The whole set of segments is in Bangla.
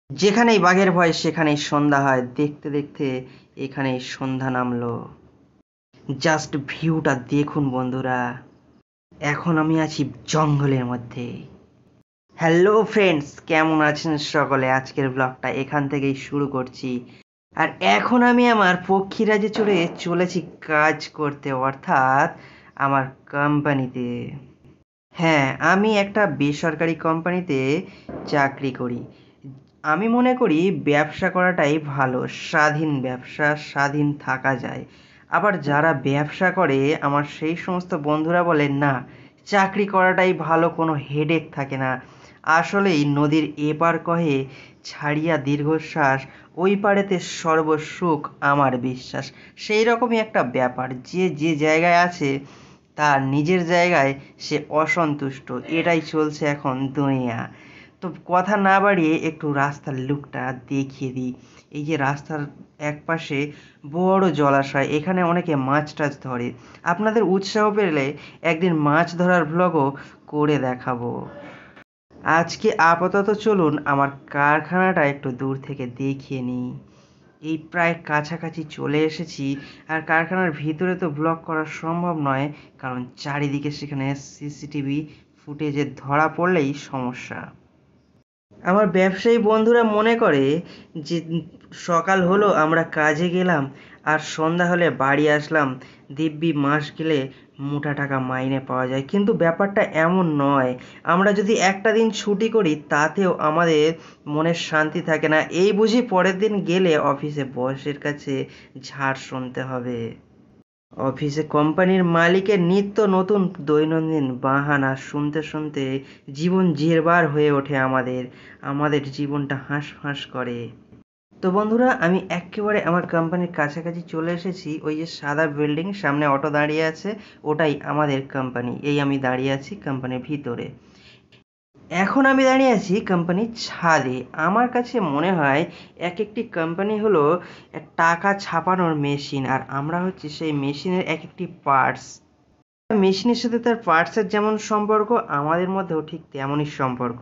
যেখানেই বাঘের ভয় সেখানেই সন্ধ্যা হয়, দেখতে দেখতে এখানেই সন্ধ্যা নামলো। জাস্ট ভিউটা দেখুন বন্ধুরা, এখন আমি আছি জঙ্গলের মধ্যে। হ্যালো ফ্রেন্ডস, কেমন আছেন সকলে? আজকের ব্লগটা এখান থেকেই শুরু করছি। আর এখন আমি আমার পক্ষীরাজে চড়ে চলেছি কাজ করতে, অর্থাৎ আমার কোম্পানিতে। হ্যাঁ, আমি একটা বেসরকারি কোম্পানিতে চাকরি করি। আমি মনে করি ব্যবসা করাটাই ভালো, স্বাধীন ব্যবসা, স্বাধীন থাকা যায়। আবার যারা ব্যবসা করে আমার সেই সমস্ত বন্ধুরা বলে না, চাকরি করাটাই ভালো, কোনো হেডেক থাকে না। আসলেই নদীর এপার কহে ছাড়িয়া দীর্ঘশ্বাস, ওই পারেতে সর্বসুখ আমার বিশ্বাস। সেই রকমই একটা ব্যাপার, যে যে জায়গায় আছে তার নিজের জায়গায় সে অসন্তুষ্ট, এটাই চলছে এখন দুনিয়া। তো কথা না বাড়িয়ে একটু রাস্তার লুকটা দেখিয়ে দিই। এই যে রাস্তার একপাশে বড় জলাশয়, এখানে অনেকে মাছ টাছ ধরে। আপনাদের উৎসাহ পেলে একদিন মাছ ধরার ভ্লগও করে দেখাবো। আজকে আপাতত চলুন আমার কারখানাটা একটু দূর থেকে দেখিয়ে নিই। এই প্রায় কাছাকাছি চলে এসেছি। আর কারখানার ভিতরে তো ব্লগ করা সম্ভব নয়, কারণ চারিদিকে সেখানে সিসিটিভি ফুটেজে ধরা পড়লেই সমস্যা। আমার ব্যবসায়ী বন্ধুরা মনে করে যে সকাল হলো আমরা কাজে গেলাম আর সন্ধ্যা হলে বাড়ি আসলাম, দিব্যি মাস গেলে মোটা টাকা মাইনে পাওয়া যায়। কিন্তু ব্যাপারটা এমন নয়। আমরা যদি একটা দিন ছুটি করি তাতেও আমাদের মনের শান্তি থাকে না, এই বুঝি পরের দিন গেলে অফিসে বসের কাছে ঝাড় শুনতে হবে। অফিসে কোম্পানির মালিকের নিত্য নতুন দৈনন্দিন বাহানা শুনতে শুনতে জীবন জেরবার হয়ে ওঠে আমাদের। আমাদের জীবনটা হাঁসফাঁস করে। তো বন্ধুরা, আমি একেবারে আমার কোম্পানির কাছাকাছি চলে এসেছি। ওই যে সাদা বিল্ডিং, সামনে অটো দাঁড়িয়ে আছে, ওটাই আমাদের কোম্পানি। এই আমি দাঁড়িয়ে আছি কোম্পানির ভিতরে। এখন আমি দাঁড়িয়ে আছি কোম্পানির ছাদে। আমার কাছে মনে হয় এক একটি কোম্পানি হলো টাকা ছাপানোর মেশিন, আর আমরা হচ্ছে সেই মেশিনের এক একটি পার্টস। মেশিনের সাথে তার পার্টসের যেমন সম্পর্ক, আমাদের মধ্যেও ঠিক তেমনই সম্পর্ক।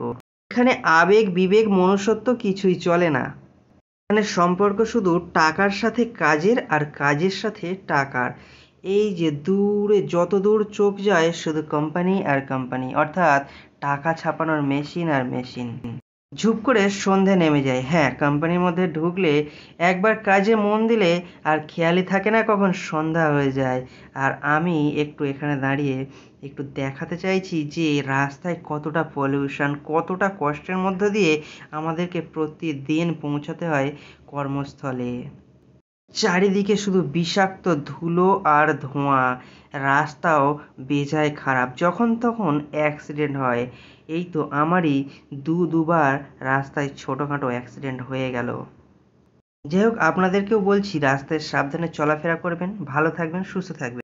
এখানে আবেগ বিবেক মনুষ্যত্ব কিছুই চলে না। এখানে সম্পর্ক শুধু টাকার সাথে কাজের, আর কাজের সাথে টাকার। এই যে দূরে যত দূর চোখ যায় শুধু কোম্পানি আর কোম্পানি, অর্থাৎ টাকা ছাপানোর মেশিন আর মেশিন। ঝুপ করে সন্ধে নেমে যায়। হ্যাঁ, কোম্পানির মধ্যে ঢুকলে একবার কাজে মন দিলে আর খেয়ালই থাকে না কখন সন্ধ্যা হয়ে যায়। আর আমি একটু এখানে দাঁড়িয়ে একটু দেখাতে চাইছি যে রাস্তায় কতটা পলিউশন, কতটা কষ্টের মধ্য দিয়ে আমাদেরকে প্রতিদিন পৌঁছাতে হয় কর্মস্থলে। চারিদিকে শুধু বিষাক্ত ধুলো আর ধোঁয়া, রাস্তাও বেজায় খারাপ, যখন তখন অ্যাক্সিডেন্ট হয়। এই তো আমারই দুবার রাস্তায় ছোটোখাটো অ্যাক্সিডেন্ট হয়ে গেল। যাই হোক, আপনাদেরকেও বলছি রাস্তায় সাবধানে চলাফেরা করবেন, ভালো থাকবেন, সুস্থ থাকবেন।